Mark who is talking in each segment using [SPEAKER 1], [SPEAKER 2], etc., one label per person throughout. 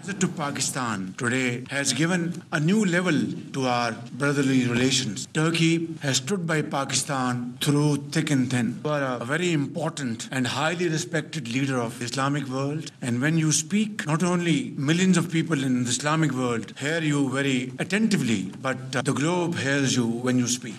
[SPEAKER 1] Visit to Pakistan today has given a new level to our brotherly relations. Turkey has stood by Pakistan through thick and thin. You are a very important and highly respected leader of the Islamic world, and when you speak, not only millions of people in the Islamic world hear you very attentively, but the globe hears you when you speak.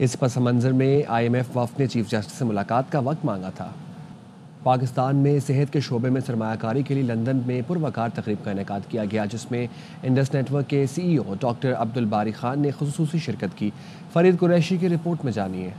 [SPEAKER 2] اس پس منظر میں IMF وفد نے chief justice سے ملاقات کا وقت مانگا تھا۔ پاکستان میں صحت کے شعبے میں سرمایہ کاری کے لیے لندن میں پروقار تقریب کا انعقاد کیا گیا، جس میں انڈس نیٹ ورک کے CEO ڈاکٹر عبدالباری خان نے خصوصی شرکت کی۔ فرید قریشی کی رپورٹ میں جانیے۔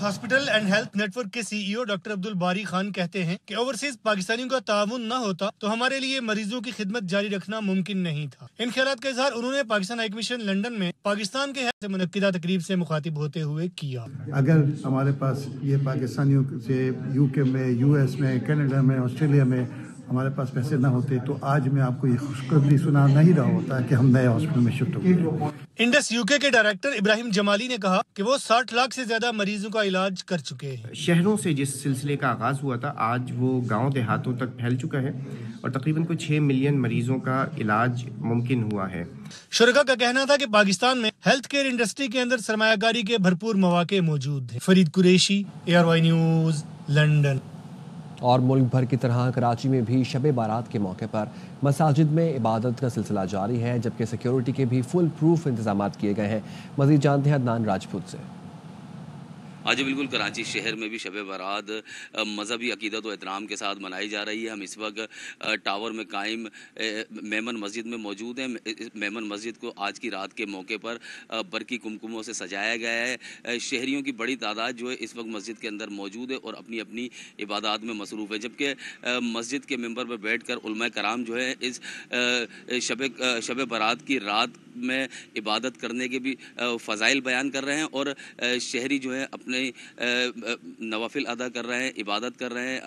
[SPEAKER 3] Hospital and health net work کے CEO ڈاکٹر عبدالباری خان کہتے ہیں کہ اوورسیز پاکستانیوں کا تعاون نہ ہوتا تو ہمارے لیے مریضوں کی خدمت جاری رکھنا ممکن نہیں تھا۔ ان خیالات کا اظہار انہوں نے پاکستان ہائی کمیشن لندن میں پاکستان کے سے منعقدہ تقریب سے مخاطب ہوتے ہوئے کیا۔
[SPEAKER 4] اگر ہمارے پاس یہ پاکستانیوں سے UK میں، US میں، کینیڈا میں، آسٹریلیا میں ہمارے پاس پیسے نہ ہوتے تو آج میں آپ کو یہ خوشخبری سنا نہیں رہا ہوتا کہ ہم نئے ہاسپٹل میں شفٹ ہو گئے۔
[SPEAKER 3] انڈس UK کے ڈائریکٹر ابراہیم جمالی نے کہا کہ وہ 60 لاکھ سے زیادہ مریضوں کا علاج کر چکے ہیں۔
[SPEAKER 5] شہروں سے جس سلسلے کا آغاز ہوا تھا آج وہ گاؤں دیہاتوں تک پھیل چکا ہے اور تقریباً کوئی 6 ملین مریضوں کا علاج ممکن ہوا ہے۔
[SPEAKER 3] شرکا کا کہنا تھا کہ پاکستان میں ہیلتھ کیئر انڈسٹری کے اندر سرمایہ کاری کے بھرپور مواقع موجود ہیں۔ Farid Qureshi, ARY news, London.
[SPEAKER 2] اور ملک بھر کی طرح کراچی میں بھی شب بارات کے موقع پر مساجد میں عبادت کا سلسلہ جاری ہے، جبکہ سیکیورٹی کے بھی فل پروف انتظامات کیے گئے ہیں۔ مزید جانتے ہیں عدنان راجپوت سے۔
[SPEAKER 6] آج بالکل کراچی شہر میں بھی شب بارات مذہبی عقیدت و احترام کے ساتھ منائی جا رہی ہے۔ ہم اس وقت ٹاور میں قائم میمن مسجد میں موجود ہیں۔ میمن مسجد کو آج کی رات کے موقع پر برقی کمکموں سے سجایا گیا ہے۔ شہریوں کی بڑی تعداد جو ہے اس وقت مسجد کے اندر موجود ہے اور اپنی اپنی عبادات میں مصروف ہے، جبکہ مسجد کے ممبر پر بیٹھ کر علماء کرام جو ہے اس شب بارات کی رات میں عبادت کرنے کے بھی فضائل بیان کر رہے ہیں اور شہری جو ہے اپنے نوافل ادا کر رہے ہیں، عبادت کر رہے ہیں،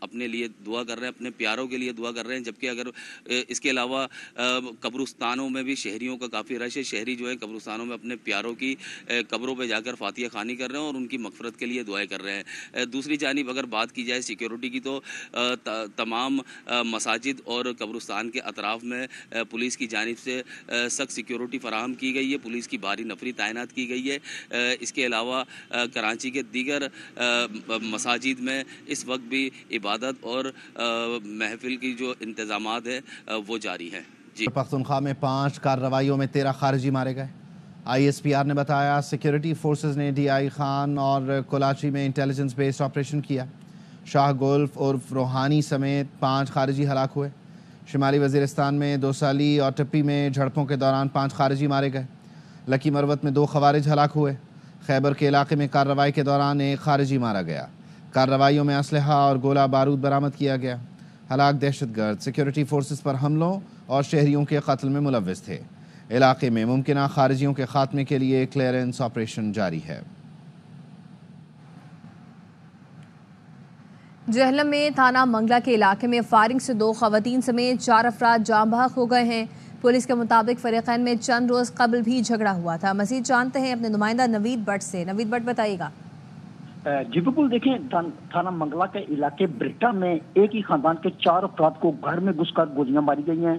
[SPEAKER 6] اپنے لیے دعا کر رہے ہیں، اپنے پیاروں کے لیے دعا کر رہے ہیں۔ جبکہ اگر اس کے علاوہ قبرستانوں میں بھی شہریوں کا کافی رش ہے۔ شہری جو ہے قبرستانوں میں اپنے پیاروں کی قبروں پہ جا کر فاتحہ خوانی کر رہے ہیں اور ان کی مغفرت کے لیے دعائیں کر رہے ہیں۔ دوسری جانب اگر بات کی جائے سیکیورٹی کی تو تمام مساجد اور قبرستان کے اطراف میں پولیس کی جانب سے سخت سیکیورٹی فراہم کی گئی ہے، پولیس کی بھاری نفری تعینات کی گئی ہے۔ اس کے علاوہ کراچی کے دیگر مساجد میں اس وقت بھی عبادت اور محفل کی جو انتظامات ہیں وہ جاری ہیں۔ جی
[SPEAKER 7] پختونخوا میں 5 کارروائیوں میں 13 خارجی مارے گئے۔ ISPR نے بتایا سیکیورٹی فورسز نے DI خان اور کلاچی میں انٹیلیجنس بیسڈ آپریشن کیا۔ شاہ گولف عرف روحانی سمیت 5 خارجی ہلاک ہوئے۔ شمالی وزیرستان میں 2 سالی اور ٹپی میں جھڑپوں کے دوران 5 خارجی مارے گئے۔ لکی مروت میں 2 خوارج ہلاک ہوئے۔ خیبر کے علاقے میں کارروائی کے دوران 1 خارجی مارا گیا۔ کارروائیوں میں اسلحہ اور گولہ بارود برآمد کیا گیا۔ ہلاک دہشت گرد سیکیورٹی فورسز پر حملوں اور شہریوں کے قتل میں ملوث تھے۔ علاقے میں ممکنہ خارجیوں کے خاتمے کے لیے کلیئرنس آپریشن جاری ہے۔
[SPEAKER 8] جہلم میں تھانہ منگلہ کے علاقے میں فائرنگ سے 2 خواتین سمیت 4 افراد جاں بحق ہو گئے ہیں۔ پولیس کے مطابق فریقین میں چند روز قبل بھی جھگڑا ہوا تھا۔ مزید جانتے ہیں اپنے نمائندہ نوید بٹ سے۔ نوید بٹ بتائیے گا۔
[SPEAKER 9] جی بالکل، دیکھیں تھانہ منگلہ کے علاقے بریٹا میں ایک ہی خاندان کے 4 افراد کو گھر میں گھس کر گولیاں ماری گئی ہیں۔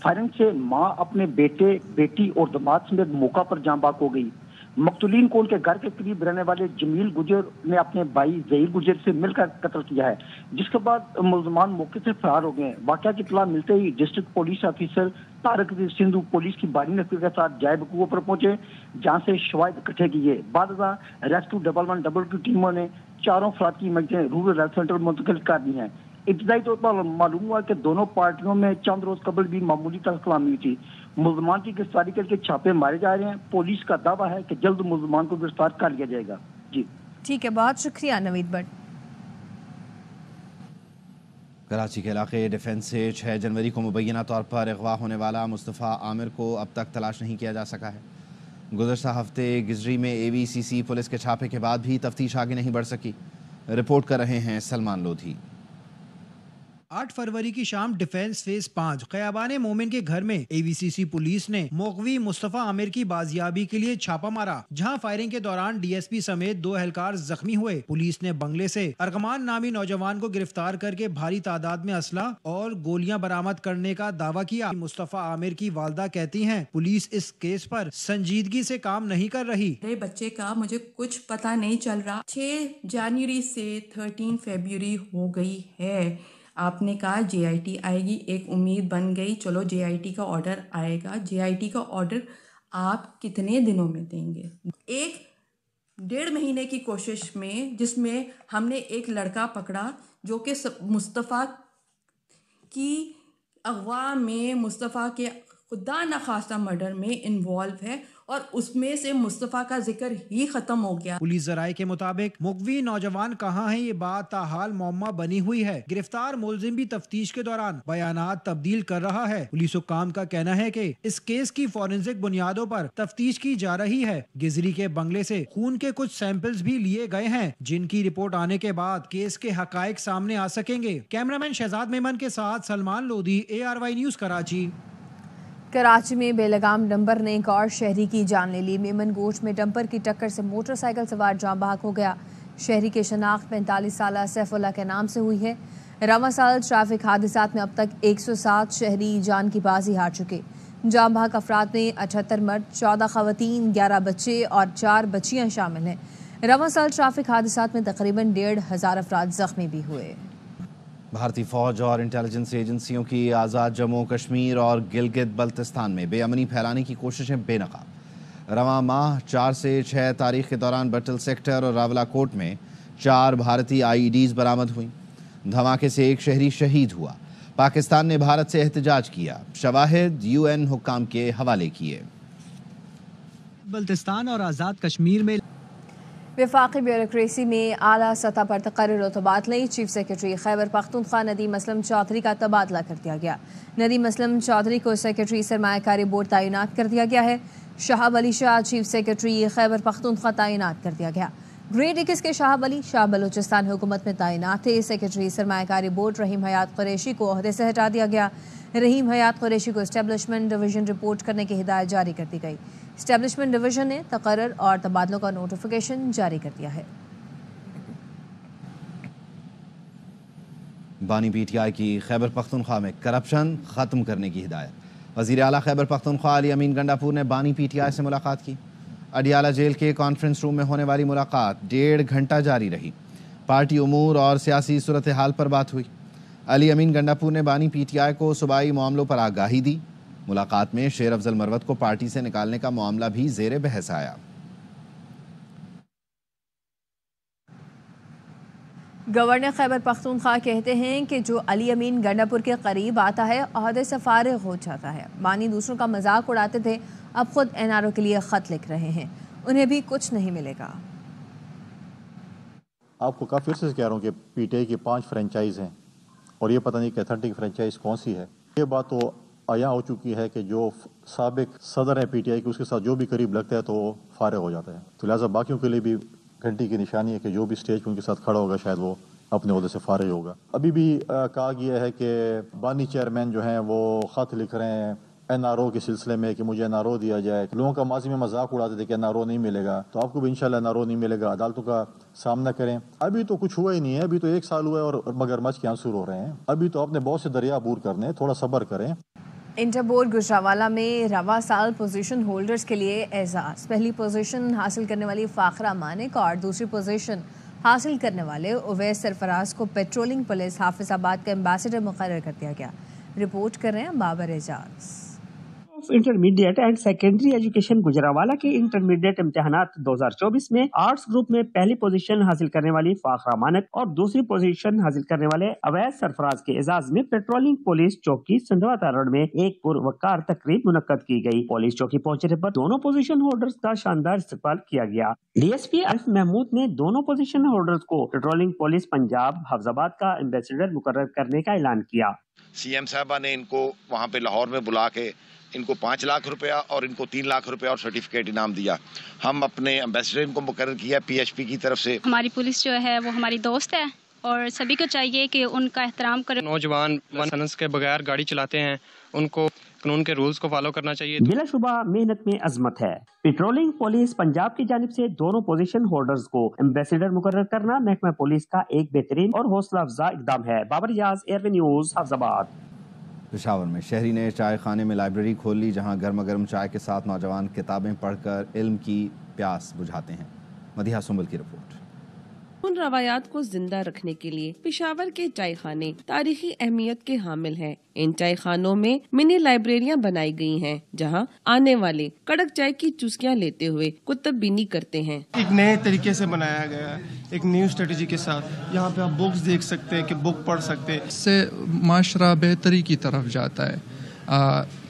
[SPEAKER 9] فائرنگ سے ماں اپنے بیٹے، بیٹی اور داماد سمیت موقع پر جاں بحق ہو گئی۔ مقتولین کو ان کے گھر کے قریب رہنے والے جمیل گجر نے اپنے بھائی ظہیر گجر سے مل کر قتل کیا ہے، جس کے بعد ملزمان موقع سے فرار ہو گئے ہیں۔ واقعہ کی اطلاع ملتے ہی district police officer Tariq Sandhu police کی بھاری نفری کے ساتھ جائے وقوع پر پہنچے، جہاں سے شواہد اکٹھے کیے۔ بعد ازاں ریسکیو 112 ٹیموں نے 4 افراد کی مجھیں رورل ہیلتھ سینٹر منتقل کر دی ہیں۔ ابتدائی طور پر معلوم ہوا کہ دونوں پارٹیوں میں چند روز قبل بھی معمولی تلخلامی ہوئی تھی۔ ملزمان کی گرفتاری کر کے چھاپے مارے جا رہے ہیں۔ پولیس کا دعویٰ ہے کہ جلد ملزمان کو گرفتار کر لیا جائے گا۔ جی
[SPEAKER 8] ٹھیک ہے، بہت شکریہ نوید بٹ۔
[SPEAKER 7] کراچی کے علاقے ڈیفنس سے 6 جنوری کو مبینہ طور پر اغوا ہونے والا مصطفیٰ عامر کو اب تک تلاش نہیں کیا جا سکا ہے۔ گزشتہ ہفتے گجری میں AVCC پولیس کے چھاپے کے بعد بھی تفتیش آگے نہیں بڑھ سکی۔ رپورٹ کر رہے ہیں سلمان لودھی۔
[SPEAKER 10] 8 فروری کی شام ڈیفنس فیز 5 خیابان مومن کے گھر میں AVCC پولیس نے مغوی مصطفیٰ عامر کی بازیابی کے لیے چھاپا مارا، جہاں فائرنگ کے دوران DSP سمیت 2 اہلکار زخمی ہوئے۔ پولیس نے بنگلے سے ارغمان نامی نوجوان کو گرفتار کر کے بھاری تعداد میں اسلحہ اور گولیاں برآمد کرنے کا دعویٰ کیا۔ مصطفیٰ عامر کی والدہ کہتی ہیں پولیس اس کیس پر سنجیدگی سے کام نہیں کر رہی۔
[SPEAKER 11] میرے بچے کا مجھے کچھ پتہ نہیں چل رہا۔ 6 جنوری سے 13 فروری ہو گئی ہے۔ آپ نے کہا JIT آئے گی، ایک امید بن گئی، چلو JIT کا آرڈر آئے گا۔ JIT کا آرڈر آپ کتنے دنوں میں دیں گے؟ ایک 1.5 مہینے کی کوشش میں، جس میں ہم نے ایک لڑکا پکڑا جو کہ مصطفیٰ کی اغوا میں، مصطفیٰ کے خدا نخواستہ مرڈر میں انوالو ہے، اور اس میں سے مصطفیٰ کا ذکر ہی ختم ہو گیا۔
[SPEAKER 10] پولیس ذرائع کے مطابق مغوی نوجوان کہاں ہیں یہ بات تاحال معمہ بنی ہوئی ہے۔ گرفتار ملزم بھی تفتیش کے دوران بیانات تبدیل کر رہا ہے۔ پولیس حکام کا کہنا ہے کہ اس کیس کی فورنزک بنیادوں پر تفتیش کی جا رہی ہے۔ گزری کے بنگلے سے خون کے کچھ سیمپلز بھی لیے گئے ہیں، جن کی رپورٹ آنے کے بعد کیس کے حقائق سامنے آ سکیں گے۔ کیمرامین شہزاد میمن کے ساتھ سلمان لودھی، ARY نیوز کراچی۔
[SPEAKER 8] کراچی میں بے لگام ڈمپر نے ایک اور شہری کی جان لے لی۔ میمن گوشت میں ڈمپر کی ٹکر سے موٹر سائیکل سوار جاں بحق ہو گیا۔ شہری کی شناخت 45 سالہ سیف اللہ کے نام سے ہوئی ہے۔ رواں سال ٹریفک حادثات میں اب تک 107 شہری جان کی بازی ہار چکے۔ جاں بحق افراد میں 78 مرد، 14 خواتین، 11 بچے اور 4 بچیاں شامل ہیں۔ رواں سال ٹریفک حادثات میں تقریباً 1,500 افراد زخمی بھی ہوئے۔
[SPEAKER 7] بھارتی فوج اور انٹیلیجنس ایجنسیوں کی آزاد جموں کشمیر اور گلگت بلتستان میں بے امنی پھیلانے کی کوششیں بے نقاب۔ رواں ماہ 4 سے 6 تاریخ کے دوران بٹل سیکٹر اور راولا کوٹ میں 4 بھارتی IEDs برآمد ہوئیں۔ دھماکے سے ایک شہری شہید ہوا۔ پاکستان نے بھارت سے احتجاج کیا، شواہد UN حکام کے حوالے کیے۔
[SPEAKER 10] بلتستان اور آزاد کشمیر میں
[SPEAKER 8] وفاقی بیوروکریسی میں اعلیٰ سطح پر تقرر و تبادلے۔ چیف سیکرٹری خیبر پختونخوا ندیم اسلم چودھری کا تبادلہ کر دیا گیا۔ ندیم اسلم چودھری کو سیکرٹری سرمایہ کاری بورڈ تعینات کر دیا گیا ہے۔ شہاب علی شاہ چیف سیکرٹری خیبر پختونخوا تعینات کر دیا گیا۔ گریڈ 21 کے شہاب علی شاہ بلوچستان حکومت میں تعینات تھے۔ سیکرٹری سرمایہ کاری بورڈ رحیم حیات قریشی کو عہدے سے ہٹا دیا گیا۔ رحیم حیات قریشی کو اسٹیبلشمنٹ ڈویژن رپورٹ کرنے کی ہدایت جاری کر دی گئی۔ اسٹیبلشمنٹ ڈویژن نے تقرر اور تبادلوں کا نوٹیفیکیشن جاری کر دیا ہے۔
[SPEAKER 7] بانی PTI کی خیبر پختونخوا میں کرپشن ختم کرنے کی ہدایت۔ وزیر اعلیٰ خیبر پختونخوا علی امین گنڈاپور نے بانی PTI سے ملاقات کی۔ اڈیالہ جیل کے کانفرنس روم میں ہونے والی ملاقات 1.5 گھنٹہ جاری رہی۔ پارٹی امور اور سیاسی صورتحال پر بات ہوئی۔ علی امین گنڈاپور نے بانی PTI کو صوبائی معاملوں پر آگاہی دی۔ ملاقات میں شیر افضل مروت کو پارٹی سے نکالنے کا معاملہ بھی زیر بحث آیا۔
[SPEAKER 8] گورنر خیبر پختونخوا کہتے ہیں کہ جو علی امین گنڈاپور کے قریب آتا ہے عہدے سے فارغ ہو جاتا ہے۔ بانی دوسروں کا مذاق اڑاتے تھے، اب خود NRO کے لیے خط لکھ رہے ہیں، انہیں بھی کچھ نہیں ملے گا۔
[SPEAKER 12] آپ کو کافی عرصے سے کہہ رہا ہوں کہ PTI کی 5 فرینچائز ہیں اور یہ پتہ نہیں کہ اتھینٹک فرینچائز کون سی ہے۔ یہ بات تو عیاں ہو چکی ہے کہ جو سابق صدر ہے PTI کی، اس کے ساتھ جو بھی قریب لگتا ہے تو وہ فارغ ہو جاتا ہے۔ تو لہٰذا باقیوں کے لیے بھی گھنٹی کی نشانی ہے کہ جو بھی اسٹیج پہ ان کے ساتھ کھڑا ہوگا شاید وہ اپنے عہدے سے فارغ ہوگا۔ ابھی بھی کہا گیا ہے کہ بانی چیئرمین جو ہیں وہ خط لکھ رہے ہیں NRO کے سلسلے میں کہ مجھے NRO دیا جائے۔ لوگوں کا ماضی میں مذاق اڑاتے تھے کہ NRO نہیں ملے گا، تو آپ کو بھی انشاءاللہ NRO نہیں ملے گا۔ عدالتوں کا سامنا کریں۔ ابھی تو کچھ ہوا ہی نہیں ہے، ابھی تو 1 سال ہوا ہے اور مگرمچھ کے آنسو رو رہے ہیں۔ ابھی تو اپنے بہت سے دریا عبور کرنے، تھوڑا صبر کریں۔
[SPEAKER 8] انٹر بورڈ گجرانوالہ میں رواں سال پوزیشن ہولڈرز کے لیے اعزاز۔ پہلی پوزیشن حاصل کرنے والی فاخرہ مانک اور دوسری پوزیشن حاصل کرنے والے اویس سرفراز کو پیٹرولنگ پولیس حافظ آباد کا ایمبیسڈر مقرر کر دیا گیا۔ رپورٹ کر رہے ہیں Babar Ijaz.
[SPEAKER 13] Intermediate and secondary education Gujranwala کے انٹرمیڈیٹ امتحانات 2024 میں آرٹس گروپ میں پہلی پوزیشن حاصل کرنے والی فاخرہ مانک اور دوسری پوزیشن حاصل کرنے والے اویس سرفراز کے اعزاز میں پیٹرولنگ پولیس چوکی سندھواتا روڈ میں ایک پروقار تقریب منعقد کی گئی۔ پولیس چوکی پہنچنے پر دونوں پوزیشن ہولڈرز کا شاندار استقبال کیا گیا۔ DSP عارف محمود نے دونوں پوزیشن ہولڈرز کو پیٹرولنگ پولیس پنجاب حافظ آباد کا ایمبیسڈر مقرر کرنے کا اعلان کیا۔
[SPEAKER 14] CM صاحبہ نے ان کو وہاں پہ لاہور میں بلا کے ان کو 5 لاکھ روپیہ اور ان کو 3 لاکھ روپیہ اور سرٹیفکیٹ انعام دیا۔ ہم اپنے ایمبیسڈر ان کو مقرر کیا PHP کی طرف سے۔
[SPEAKER 15] ہماری پولیس جو ہے وہ ہماری دوست ہے اور سبھی کو چاہیے کہ ان کا احترام کرے۔
[SPEAKER 16] نوجوان لائسنس کے بغیر گاڑی چلاتے ہیں، ان کو قانون کے رولز کو فالو کرنا چاہیے۔
[SPEAKER 13] بلا شبہ محنت میں عظمت ہے۔ پیٹرولنگ پولیس پنجاب کی جانب سے دونوں پوزیشن ہولڈرز کو ایمبیسڈر مقرر کرنا محکمہ پولیس کا ایک بہترین اور حوصلہ افزا اقدام ہے۔ بابر اعجاز، ARY نیوز، حافظ آباد۔
[SPEAKER 7] پشاور میں شہری نے چائے خانے میں لائبریری کھول لی، جہاں گرما گرم چائے کے ساتھ نوجوان کتابیں پڑھ کر علم کی پیاس بجھاتے ہیں۔ مدیحہ سنبل کی رپورٹ۔
[SPEAKER 17] ان روایات کو زندہ رکھنے کے لیے پشاور کے چائے خانے تاریخی اہمیت کے حامل ہیں۔ ان چائے خانوں میں منی لائبریریاں بنائی گئی ہیں جہاں آنے والے کڑک چائے کی چسکیاں لیتے ہوئے کتب بینی کرتے ہیں۔
[SPEAKER 18] ایک نئے طریقے سے بنایا گیا ہے، ایک نیو اسٹریٹجی کے ساتھ۔ یہاں پہ آپ بکس دیکھ سکتے ہیں کہ بک پڑھ سکتے ہیں۔
[SPEAKER 19] اس سے معاشرہ بہتری کی طرف جاتا ہے،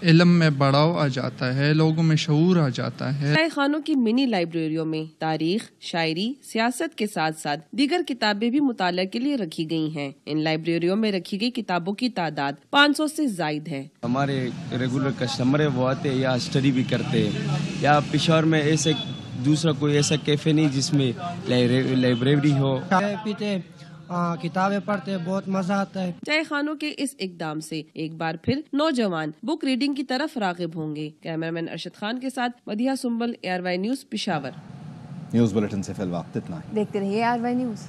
[SPEAKER 19] علم میں بڑھاؤ آ جاتا ہے، لوگوں میں شعور آ جاتا ہے۔
[SPEAKER 17] چائے خانوں کی منی لائبریریوں میں تاریخ، شاعری، سیاست کے ساتھ ساتھ دیگر کتابیں بھی مطالعہ کے لیے رکھی گئی ہیں۔ ان لائبریریوں میں رکھی گئی کتابوں کی تعداد 500 سے زائد ہے۔
[SPEAKER 20] ہمارے ریگولر کسٹمر ہے، وہ آتے یا اسٹڈی بھی کرتے ہیں، یا پشاور میں ایسے دوسرا کوئی ایسا کیفے نہیں جس میں لائبریری ہو۔
[SPEAKER 21] پیتے کتابیں پڑھتے بہت مزہ آتا ہے۔
[SPEAKER 17] چائے خانوں کے اس اقدام سے ایک بار پھر نوجوان بک ریڈنگ کی طرف راغب ہوں گے۔ کیمرامین ارشد خان کے ساتھ مدیحہ سنبل، ARY news, Peshawar.
[SPEAKER 7] News bulletin سے فی الوقت اتنا ہی۔
[SPEAKER 8] دیکھتے رہیے ARY نیوز۔